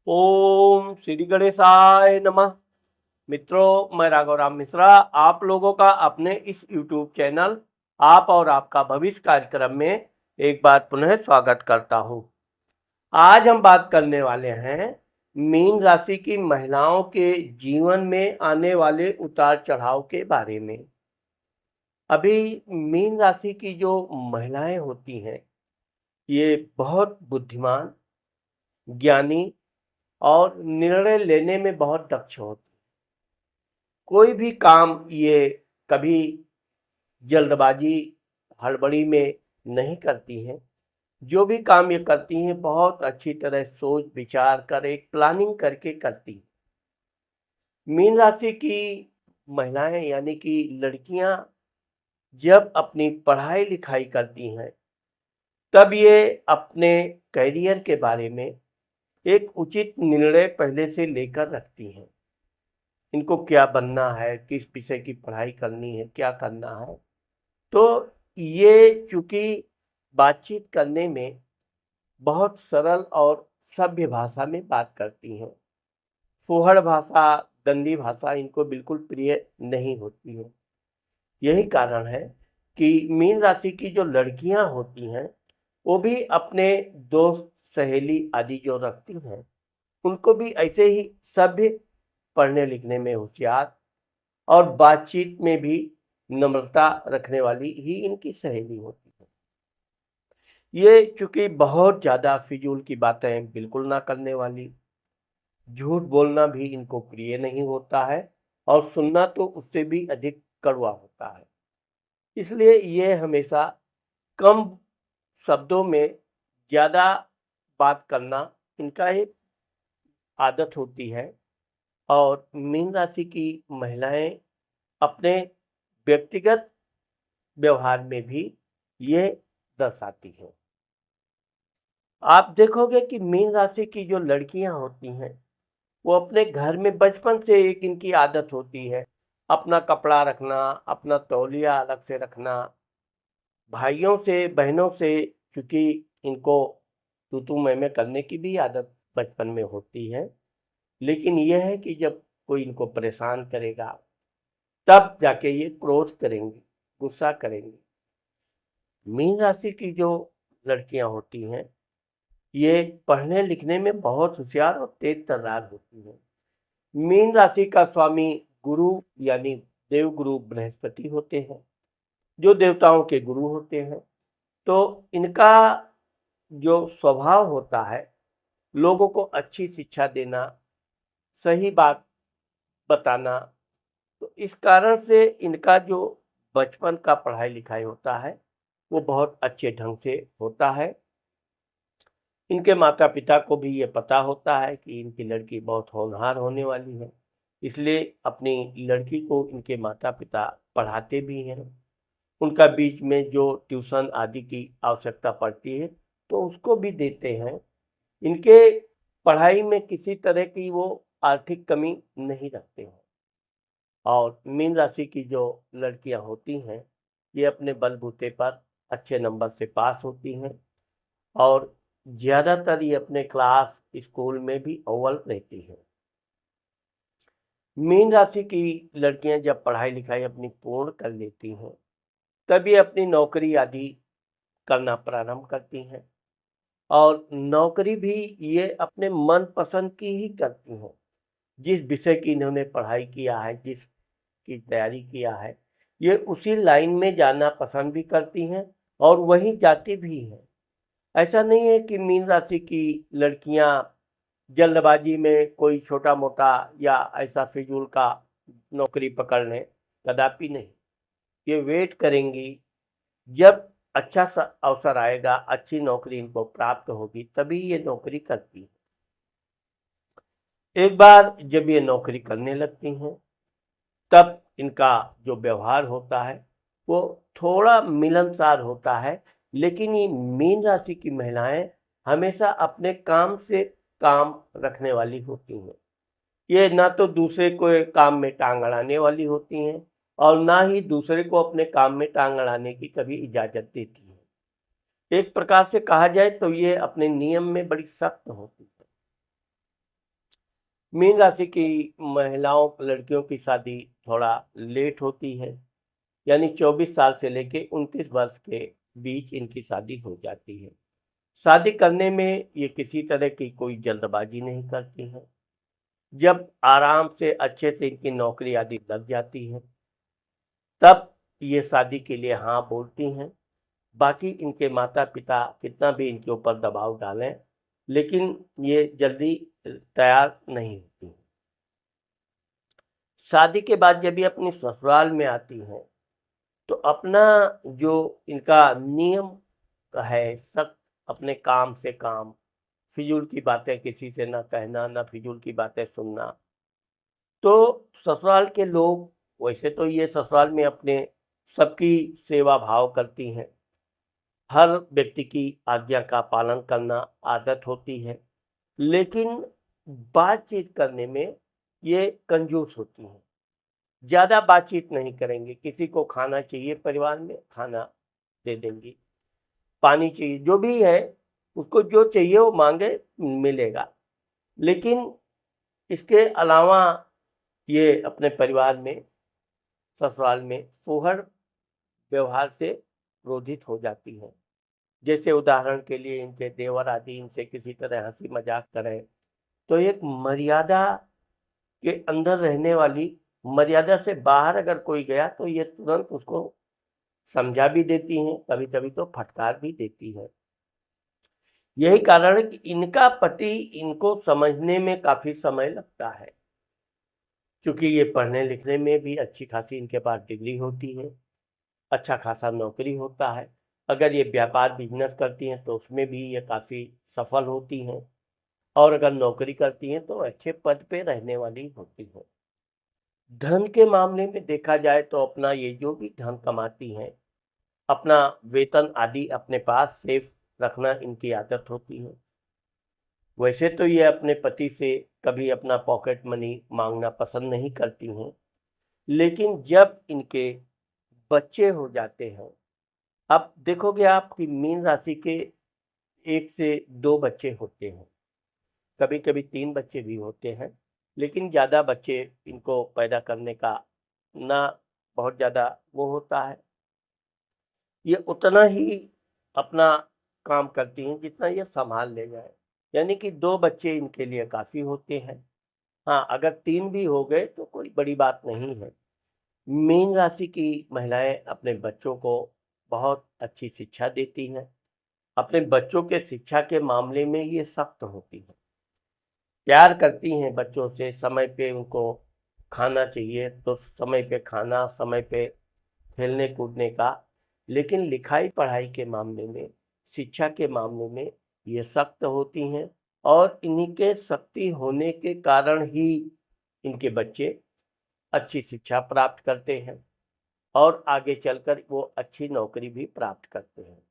ओम श्री गणेशाय नमः। मित्रों, मैं राघव राम मिश्रा आप लोगों का अपने इस YouTube चैनल आप और आपका भविष्य कार्यक्रम में एक बार पुनः स्वागत करता हूं। आज हम बात करने वाले हैं मीन राशि की महिलाओं के जीवन में आने वाले उतार चढ़ाव के बारे में। अभी मीन राशि की जो महिलाएं होती हैं, ये बहुत बुद्धिमान, ज्ञानी और निर्णय लेने में बहुत दक्ष होती हैं। कोई भी काम ये कभी जल्दबाजी हड़बड़ी में नहीं करती हैं। जो भी काम ये करती हैं बहुत अच्छी तरह सोच विचार कर एक प्लानिंग करके करती हैं। मीन राशि की महिलाएं यानी कि लड़कियां जब अपनी पढ़ाई लिखाई करती हैं, तब ये अपने करियर के बारे में एक उचित निर्णय पहले से लेकर रखती हैं। इनको क्या बनना है, किस विषय की पढ़ाई करनी है, क्या करना है। तो ये चूंकि बातचीत करने में बहुत सरल और सभ्य भाषा में बात करती हैं, फुहड़ भाषा, दंडी भाषा इनको बिल्कुल प्रिय नहीं होती है। यही कारण है कि मीन राशि की जो लड़कियां होती हैं, वो भी अपने दोस्त सहेली आदि जो रखती हैं, उनको भी ऐसे ही सभ्य, पढ़ने लिखने में होशियार और बातचीत में भी नम्रता रखने वाली ही इनकी सहेली होती है। ये चूंकि बहुत ज़्यादा फिजूल की बातें बिल्कुल ना करने वाली, झूठ बोलना भी इनको प्रिय नहीं होता है और सुनना तो उससे भी अधिक कड़वा होता है। इसलिए ये हमेशा कम शब्दों में ज़्यादा बात करना इनका एक आदत होती है। और मीन राशि की महिलाएं अपने व्यक्तिगत व्यवहार में भी ये दर्शाती है। आप देखोगे कि मीन राशि की जो लड़कियां होती हैं, वो अपने घर में बचपन से एक इनकी आदत होती है अपना कपड़ा रखना, अपना तौलिया अलग से रखना। भाइयों से बहनों से क्योंकि इनको तू मैं करने की भी आदत बचपन में होती है। लेकिन यह है कि जब कोई इनको परेशान करेगा, तब जाके ये क्रोध करेंगी, गुस्सा करेंगी। मीन राशि की जो लड़कियां होती हैं, ये पढ़ने लिखने में बहुत होशियार और तेज तर्रार होती हैं। मीन राशि का स्वामी गुरु यानी देवगुरु बृहस्पति होते हैं, जो देवताओं के गुरु होते हैं। तो इनका जो स्वभाव होता है, लोगों को अच्छी शिक्षा देना, सही बात बताना। तो इस कारण से इनका जो बचपन का पढ़ाई लिखाई होता है, वो बहुत अच्छे ढंग से होता है। इनके माता पिता को भी ये पता होता है कि इनकी लड़की बहुत होनहार होने वाली है, इसलिए अपनी लड़की को इनके माता पिता पढ़ाते भी हैं। उनका बीच में जो ट्यूशन आदि की आवश्यकता पड़ती है, तो उसको भी देते हैं। इनके पढ़ाई में किसी तरह की वो आर्थिक कमी नहीं रखते हैं। और मीन राशि की जो लड़कियां होती हैं, ये अपने बलबूते पर अच्छे नंबर से पास होती हैं और ज़्यादातर ये अपने क्लास स्कूल में भी अव्वल रहती हैं। मीन राशि की लड़कियां जब पढ़ाई लिखाई अपनी पूर्ण कर लेती हैं, तब ये अपनी नौकरी आदि करना प्रारंभ करती हैं। और नौकरी भी ये अपने मन पसंद की ही करती हैं। जिस विषय की इन्होंने पढ़ाई किया है, जिसकी तैयारी किया है, ये उसी लाइन में जाना पसंद भी करती हैं और वहीं जाती भी हैं। ऐसा नहीं है कि मीन राशि की लड़कियां जल्दबाजी में कोई छोटा मोटा या ऐसा फिजूल का नौकरी पकड़ लें, कदापि नहीं। ये वेट करेंगी, जब अच्छा सा अवसर आएगा, अच्छी नौकरी इनको प्राप्त होगी, तभी ये नौकरी करती है। एक बार जब ये नौकरी करने लगती हैं, तब इनका जो व्यवहार होता है वो थोड़ा मिलनसार होता है। लेकिन ये मीन राशि की महिलाएं हमेशा अपने काम से काम रखने वाली होती हैं। ये ना तो दूसरे को काम में टांग अड़ाने वाली होती हैं और ना ही दूसरे को अपने काम में टांग अड़ाने की कभी इजाज़त देती हैं। एक प्रकार से कहा जाए तो ये अपने नियम में बड़ी सख्त होती है। मीन राशि की महिलाओं लड़कियों की शादी थोड़ा लेट होती है, यानी 24 साल से लेके 29 वर्ष के बीच इनकी शादी हो जाती है। शादी करने में ये किसी तरह की कोई जल्दबाजी नहीं करती हैं। जब आराम से अच्छे से इनकी नौकरी आदि लग जाती है, तब ये शादी के लिए हाँ बोलती हैं। बाकी इनके माता पिता कितना भी इनके ऊपर दबाव डालें, लेकिन ये जल्दी तैयार नहीं होती। शादी के बाद जब ये अपनी ससुराल में आती हैं, तो अपना जो इनका नियम है सख्त, अपने काम से काम, फिजूल की बातें किसी से ना कहना, ना फिजूल की बातें सुनना। तो ससुराल के लोग, वैसे तो ये ससुराल में अपने सबकी सेवा भाव करती हैं, हर व्यक्ति की आज्ञा का पालन करना आदत होती है, लेकिन बातचीत करने में ये कंजूस होती हैं। ज़्यादा बातचीत नहीं करेंगे, किसी को खाना चाहिए परिवार में खाना दे देंगी, पानी चाहिए, जो भी है उसको जो चाहिए वो मांगे मिलेगा। लेकिन इसके अलावा ये अपने परिवार में, ससुराल में फूहड़ व्यवहार से क्रोधित हो जाती हैं। जैसे उदाहरण के लिए इनके देवर आदि इनसे किसी तरह हंसी मजाक करें, तो एक मर्यादा के अंदर रहने वाली, मर्यादा से बाहर अगर कोई गया तो ये तुरंत उसको समझा भी देती हैं, कभी कभी तो फटकार भी देती है। यही कारण है कि इनका पति इनको समझने में काफी समय लगता है, क्योंकि ये पढ़ने लिखने में भी अच्छी खासी इनके पास डिग्री होती है, अच्छा खासा नौकरी होता है। अगर ये व्यापार बिजनेस करती हैं तो उसमें भी ये काफ़ी सफल होती हैं, और अगर नौकरी करती हैं तो अच्छे पद पे रहने वाली होती हैं। धन के मामले में देखा जाए तो अपना ये जो भी धन कमाती हैं, अपना वेतन आदि अपने पास सेफ रखना इनकी आदत होती है। वैसे तो ये अपने पति से कभी अपना पॉकेट मनी मांगना पसंद नहीं करती हैं, लेकिन जब इनके बच्चे हो जाते हैं, अब देखोगे आप कि मीन राशि के 1 से 2 बच्चे होते हैं, कभी-कभी 3 बच्चे भी होते हैं, लेकिन ज़्यादा बच्चे इनको पैदा करने का ना बहुत ज़्यादा वो होता है। ये उतना ही अपना काम करती हैं जितना ये सँभाल ले जाएँ, यानी कि 2 बच्चे इनके लिए काफ़ी होते हैं। हाँ, अगर 3 भी हो गए तो कोई बड़ी बात नहीं है। मीन राशि की महिलाएँ अपने बच्चों को बहुत अच्छी शिक्षा देती हैं। अपने बच्चों के शिक्षा के मामले में ये सख्त होती हैं, प्यार करती हैं बच्चों से, समय पे उनको खाना चाहिए तो समय पे खाना, समय पे खेलने कूदने का। लेकिन लिखाई पढ़ाई के मामले में, शिक्षा के मामले में ये सख्त होती हैं, और इन्हीं के सख्ती होने के कारण ही इनके बच्चे अच्छी शिक्षा प्राप्त करते हैं, और आगे चलकर वो अच्छी नौकरी भी प्राप्त करते हैं।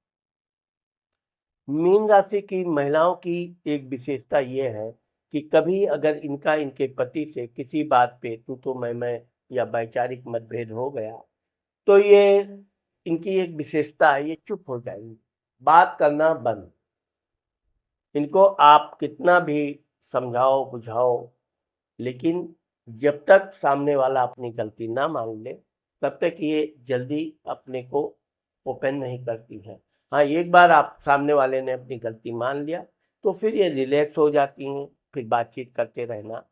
मीन राशि की महिलाओं की एक विशेषता ये है कि कभी अगर इनका इनके पति से किसी बात पे तू मैं या वैचारिक मतभेद हो गया, तो ये इनकी एक विशेषता है, ये चुप हो जाएंगी, बात करना बंद। इनको आप कितना भी समझाओ बुझाओ, लेकिन जब तक सामने वाला अपनी गलती ना मान ले, तब तक ये जल्दी अपने को ओपन नहीं करती है। हाँ, एक बार आप सामने वाले ने अपनी गलती मान लिया तो फिर ये रिलैक्स हो जाती हैं, फिर बातचीत करते रहना।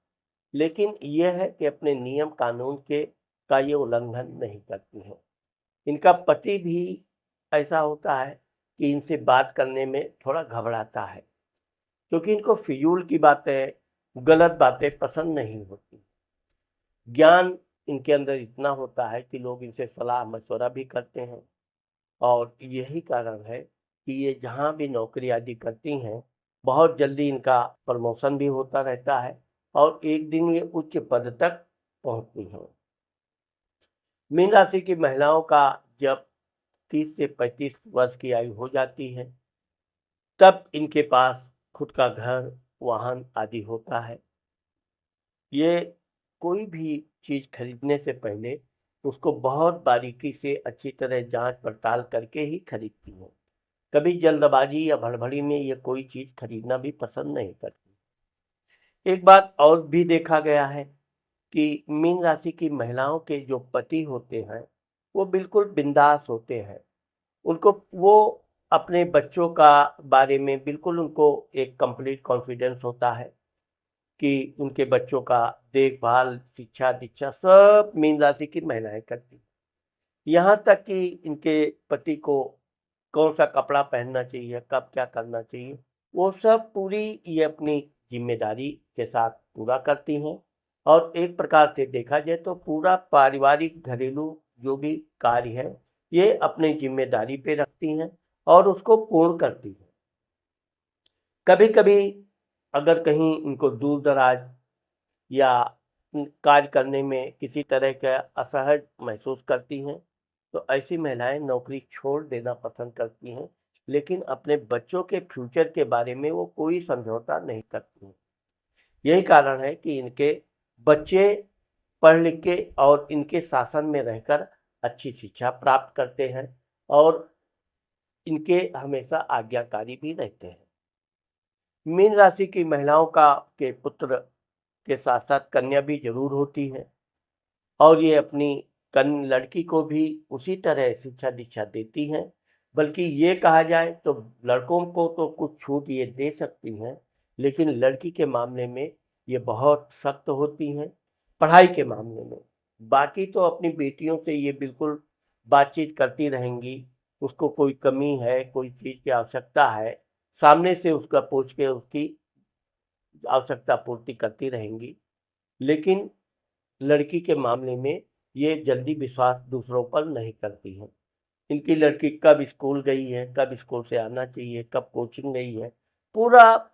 लेकिन यह है कि अपने नियम कानून के का ये उल्लंघन नहीं करती हैं। इनका पति भी ऐसा होता है कि इनसे बात करने में थोड़ा घबराता है, क्योंकि इनको फिजूल की बातें, गलत बातें पसंद नहीं होती। ज्ञान इनके अंदर इतना होता है कि लोग इनसे सलाह मशवरा भी करते हैं, और यही कारण है कि ये जहाँ भी नौकरी आदि करती हैं, बहुत जल्दी इनका प्रमोशन भी होता रहता है, और एक दिन ये उच्च पद तक पहुँचती हैं। मीन राशि की महिलाओं का जब 30 से 35 वर्ष की आयु हो जाती है, तब इनके पास खुद का घर, वाहन आदि होता है। ये कोई भी चीज़ खरीदने से पहले उसको बहुत बारीकी से अच्छी तरह जांच पड़ताल करके ही खरीदती हैं। कभी जल्दबाजी या भड़बड़ी में ये कोई चीज़ खरीदना भी पसंद नहीं करती। एक बात और भी देखा गया है कि मीन राशि की महिलाओं के जो पति होते हैं वो बिल्कुल बिंदास होते हैं। उनको वो अपने बच्चों का बारे में बिल्कुल उनको एक कंप्लीट कॉन्फिडेंस होता है कि उनके बच्चों का देखभाल, शिक्षा दीक्षा सब मीन राशि की महिलाएं करती हैं। यहाँ तक कि इनके पति को कौन सा कपड़ा पहनना चाहिए, कब क्या करना चाहिए, वो सब पूरी ये अपनी जिम्मेदारी के साथ पूरा करती हैं। और एक प्रकार से देखा जाए तो पूरा पारिवारिक घरेलू जो भी कार्य है ये अपनी जिम्मेदारी पे रखती हैं और उसको पूर्ण करती हैं। कभी कभी अगर कहीं इनको दूर दराज या कार्य करने में किसी तरह का असहज महसूस करती हैं तो ऐसी महिलाएं नौकरी छोड़ देना पसंद करती हैं, लेकिन अपने बच्चों के फ्यूचर के बारे में वो कोई समझौता नहीं करती हैं। यही कारण है कि इनके बच्चे पढ़ लिख के और इनके शासन में रहकर अच्छी शिक्षा प्राप्त करते हैं और इनके हमेशा आज्ञाकारी भी रहते हैं। मीन राशि की महिलाओं का के पुत्र के साथ साथ कन्या भी जरूर होती है और ये अपनी लड़की को भी उसी तरह शिक्षा दीक्षा देती हैं। बल्कि ये कहा जाए तो लड़कों को तो कुछ छूट ये दे सकती हैं, लेकिन लड़की के मामले में ये बहुत सख्त होती हैं पढ़ाई के मामले में। बाकी तो अपनी बेटियों से ये बिल्कुल बातचीत करती रहेंगी, उसको कोई कमी है, कोई चीज़ की आवश्यकता है, सामने से उसका पूछ के उसकी आवश्यकता पूर्ति करती रहेंगी। लेकिन लड़की के मामले में ये जल्दी विश्वास दूसरों पर नहीं करती हैं। इनकी लड़की कब स्कूल गई है, कब स्कूल से आना चाहिए, कब कोचिंग गई है, पूरा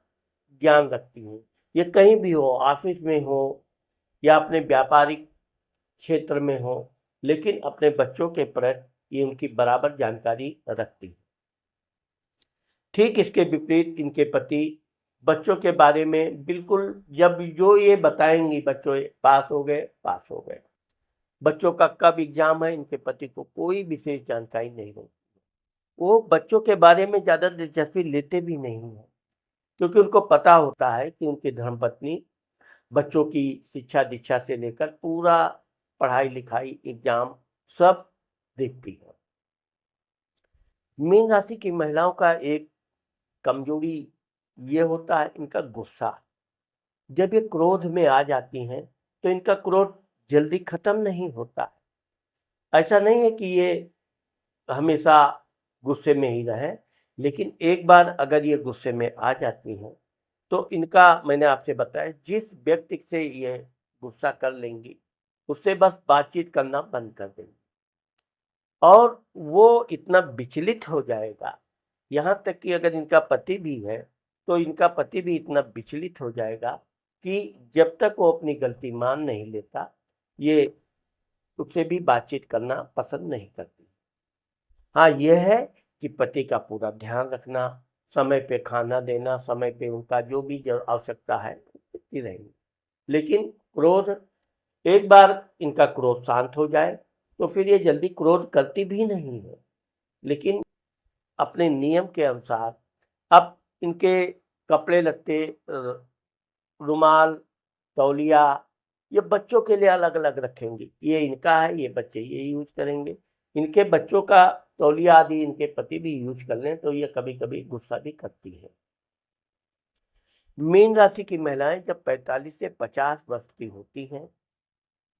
ज्ञान रखती हैं। ये कहीं भी हो, ऑफिस में हो या अपने व्यापारिक क्षेत्र में हो, लेकिन अपने बच्चों के प्रति ये उनकी बराबर जानकारी रखती है। ठीक इसके विपरीत इनके पति बच्चों के बारे में बिल्कुल जब जो ये बताएंगी, बच्चों पास हो गए, पास हो गए, बच्चों का कब एग्जाम है, इनके पति को कोई विशेष जानकारी नहीं होती। वो बच्चों के बारे में ज़्यादा दिलचस्पी लेते भी नहीं है, क्योंकि उनको पता होता है कि उनकी धर्मपत्नी बच्चों की शिक्षा दीक्षा से लेकर पूरा पढ़ाई लिखाई एग्जाम सब देखती है। मीन राशि की महिलाओं का एक कमजोरी ये होता है इनका गुस्सा। जब ये क्रोध में आ जाती हैं तो इनका क्रोध जल्दी खत्म नहीं होता है। ऐसा नहीं है कि ये हमेशा गुस्से में ही रहे, लेकिन एक बार अगर ये गुस्से में आ जाती हैं तो इनका मैंने आपसे बताया जिस व्यक्ति से ये गुस्सा कर लेंगी उससे बस बातचीत करना बंद कर देंगी और वो इतना विचलित हो जाएगा, यहाँ तक कि अगर इनका पति भी है तो इनका पति भी इतना विचलित हो जाएगा कि जब तक वो अपनी गलती मान नहीं लेता ये उससे भी बातचीत करना पसंद नहीं करती। हाँ, यह है कि पति का पूरा ध्यान रखना, समय पे खाना देना, समय पे उनका जो भी आवश्यकता है देती रहेंगी। लेकिन क्रोध, एक बार इनका क्रोध शांत हो जाए तो फिर ये जल्दी क्रोध करती भी नहीं है, लेकिन अपने नियम के अनुसार अब इनके कपड़े लत्ते, रुमाल, तौलिया ये बच्चों के लिए अलग अलग रखेंगी। ये इनका है, ये बच्चे ये यूज करेंगे। इनके बच्चों का तौलिया आदि इनके पति भी यूज कर लें तो ये कभी कभी गुस्सा भी करती है। मीन राशि की महिलाएं जब 45 से 50 वर्ष की होती हैं,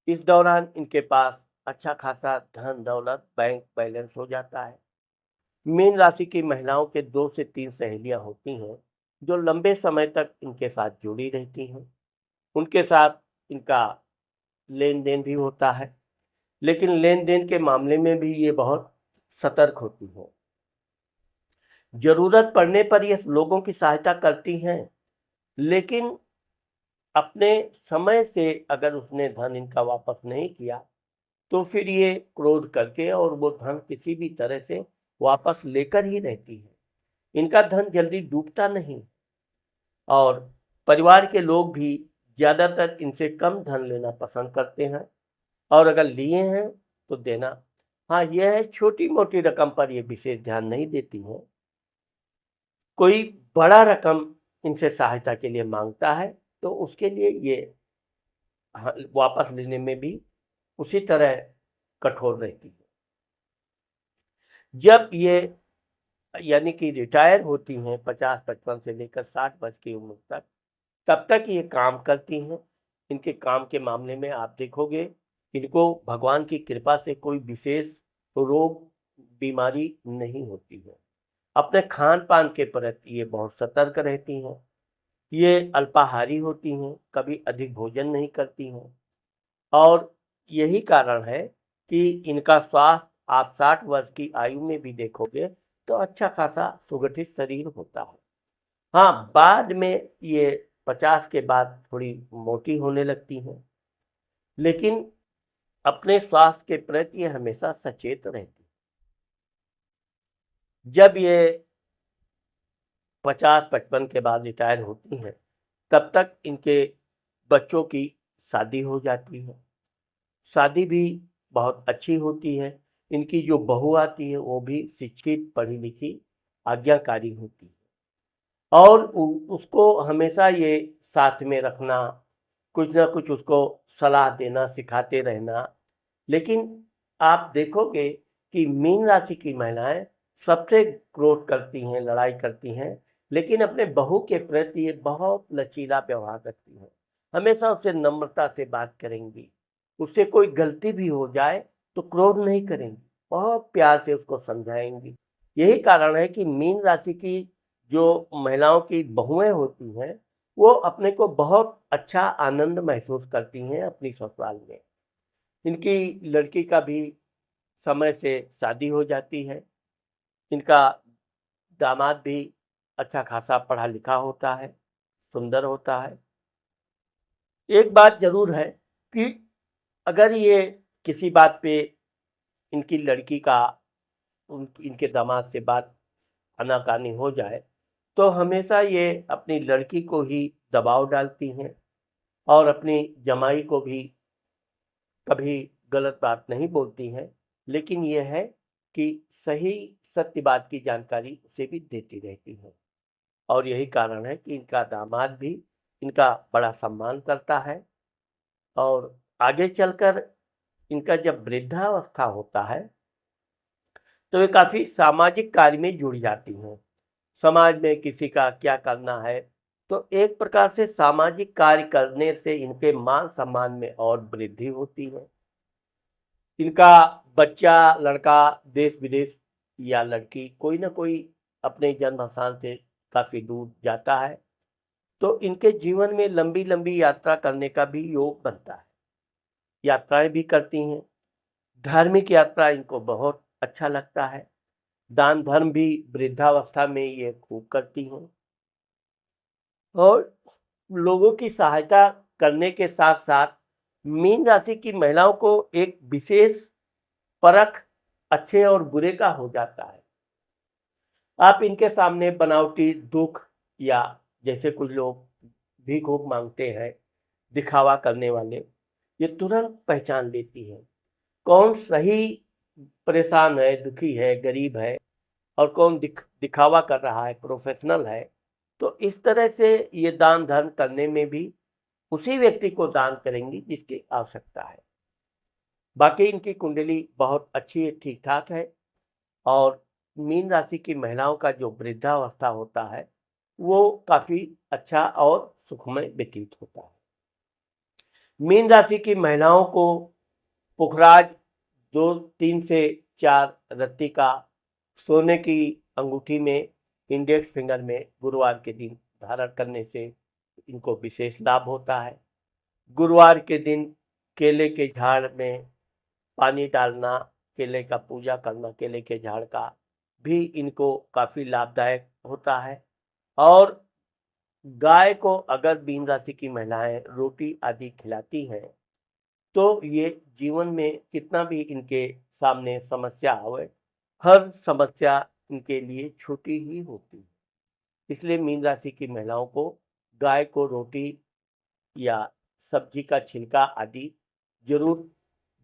इस दौरान इनके पास अच्छा खासा धन दौलत बैंक बैलेंस हो जाता है। मीन राशि की महिलाओं के 2 से 3 सहेलियां होती हैं जो लंबे समय तक इनके साथ जुड़ी रहती हैं। उनके साथ इनका लेन देन भी होता है, लेकिन लेन देन के मामले में भी ये बहुत सतर्क होती हैं। जरूरत पड़ने पर ये लोगों की सहायता करती हैं, लेकिन अपने समय से अगर उसने धन इनका वापस नहीं किया तो फिर ये क्रोध करके और वो धन किसी भी तरह से वापस लेकर ही रहती है। इनका धन जल्दी डूबता नहीं और परिवार के लोग भी ज़्यादातर इनसे कम धन लेना पसंद करते हैं और अगर लिए हैं तो देना, हाँ यह है छोटी मोटी रकम पर ये विशेष ध्यान नहीं देती हैं। कोई बड़ा रकम इनसे सहायता के लिए मांगता है तो उसके लिए ये वापस लेने में भी उसी तरह कठोर रहती है। जब ये यानी कि रिटायर होती हैं 50-55 से लेकर 60 वर्ष की उम्र तक, तब तक ये काम करती हैं। इनके काम के मामले में आप देखोगे इनको भगवान की कृपा से कोई विशेष रोग बीमारी नहीं होती है। अपने खान पान के प्रति ये बहुत सतर्क रहती हैं। ये अल्पाहारी होती हैं, कभी अधिक भोजन नहीं करती हैं और यही कारण है कि इनका स्वास्थ्य आप 60 वर्ष की आयु में भी देखोगे तो अच्छा खासा सुगठित शरीर होता है। हाँ, बाद में ये 50 के बाद थोड़ी मोटी होने लगती हैं, लेकिन अपने स्वास्थ्य के प्रति ये हमेशा सचेत रहती है। जब ये 50-55 के बाद रिटायर होती हैं, तब तक इनके बच्चों की शादी हो जाती है। शादी भी बहुत अच्छी होती है। इनकी जो बहू आती है वो भी शिक्षित, पढ़ी लिखी, आज्ञाकारी होती है और उसको हमेशा ये साथ में रखना, कुछ ना कुछ उसको सलाह देना, सिखाते रहना। लेकिन आप देखोगे कि मीन राशि की महिलाएं सबसे क्रोध करती हैं, लड़ाई करती हैं, लेकिन अपने बहू के प्रति ये बहुत लचीला व्यवहार रखती हैं। हमेशा उससे नम्रता से बात करेंगी, उससे कोई गलती भी हो जाए तो क्रोध नहीं करेंगी, बहुत प्यार से उसको समझाएंगी। यही कारण है कि मीन राशि की जो महिलाओं की बहुएं होती हैं वो अपने को बहुत अच्छा आनंद महसूस करती हैं अपनी ससुराल में। इनकी लड़की का भी समय से शादी हो जाती है। इनका दामाद भी अच्छा खासा पढ़ा लिखा होता है, सुंदर होता है। एक बात जरूर है कि अगर ये किसी बात पे इनकी लड़की का इनके दामाद से बात आनाकानी हो जाए तो हमेशा ये अपनी लड़की को ही दबाव डालती हैं और अपनी जमाई को भी कभी गलत बात नहीं बोलती हैं, लेकिन यह है कि सही सत्य बात की जानकारी उसे भी देती रहती हैं और यही कारण है कि इनका दामाद भी इनका बड़ा सम्मान करता है और आगे चलकर इनका जब वृद्धावस्था होता है तो वे काफ़ी सामाजिक कार्य में जुड़ जाती हैं। समाज में किसी का क्या करना है, तो एक प्रकार से सामाजिक कार्य करने से इनके मान सम्मान में और वृद्धि होती है। इनका बच्चा, लड़का देश विदेश या लड़की कोई ना कोई अपने जन्म स्थान से काफ़ी दूर जाता है, तो इनके जीवन में लंबी लंबी यात्रा करने का भी योग बनता है। यात्राएं भी करती हैं। धार्मिक यात्रा इनको बहुत अच्छा लगता है। दान धर्म भी वृद्धावस्था में ये खूब करती हैं और लोगों की सहायता करने के साथ साथ मीन राशि की महिलाओं को एक विशेष परख अच्छे और बुरे का हो जाता है। आप इनके सामने बनावटी दुख या जैसे कुछ लोग भीख भूख मांगते हैं, दिखावा करने वाले, ये तुरंत पहचान लेती हैं कौन सही परेशान है, दुखी है, गरीब है और कौन दिखावा कर रहा है, प्रोफेशनल है। तो इस तरह से ये दान धर्म करने में भी उसी व्यक्ति को दान करेंगी जिसकी आवश्यकता है। बाकी इनकी कुंडली बहुत अच्छी, ठीक ठाक है और मीन राशि की महिलाओं का जो वृद्धावस्था होता है वो काफ़ी अच्छा और सुखमय व्यतीत होता है। मीन राशि की महिलाओं को पुखराज 2-3 से 4 रत्ती का सोने की अंगूठी में इंडेक्स फिंगर में गुरुवार के दिन धारण करने से इनको विशेष लाभ होता है। गुरुवार के दिन केले के झाड़ में पानी डालना, केले का पूजा करना, केले के झाड़ का भी इनको काफ़ी लाभदायक होता है और गाय को अगर मीन राशि की महिलाएं रोटी आदि खिलाती हैं तो ये जीवन में कितना भी इनके सामने समस्या आवे, हर समस्या इनके लिए छोटी ही होती है। इसलिए मीन राशि की महिलाओं को गाय को रोटी या सब्जी का छिलका आदि जरूर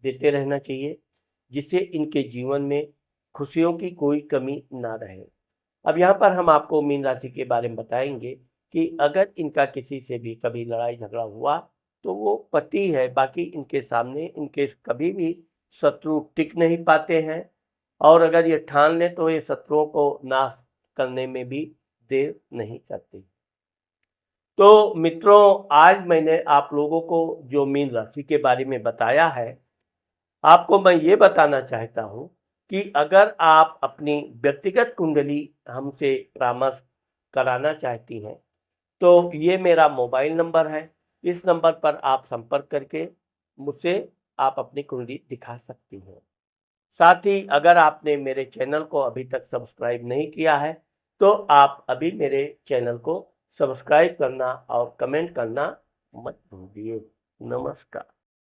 देते रहना चाहिए, जिससे इनके जीवन में खुशियों की कोई कमी ना रहे। अब यहाँ पर हम आपको मीन राशि के बारे में बताएंगे कि अगर इनका किसी से भी कभी लड़ाई झगड़ा हुआ तो वो पति है, बाकी इनके सामने इनके कभी भी शत्रु टिक नहीं पाते हैं, और अगर ये ठान लें तो ये शत्रुओं को नाश करने में भी देर नहीं करते। तो मित्रों, आज मैंने आप लोगों को जो मीन राशि के बारे में बताया है, आपको मैं ये बताना चाहता हूँ कि अगर आप अपनी व्यक्तिगत कुंडली हमसे परामर्श कराना चाहती हैं तो ये मेरा मोबाइल नंबर है। इस नंबर पर आप संपर्क करके मुझसे आप अपनी कुंडली दिखा सकती हैं। साथ ही अगर आपने मेरे चैनल को अभी तक सब्सक्राइब नहीं किया है तो आप अभी मेरे चैनल को सब्सक्राइब करना और कमेंट करना मत भूलिए। नमस्कार।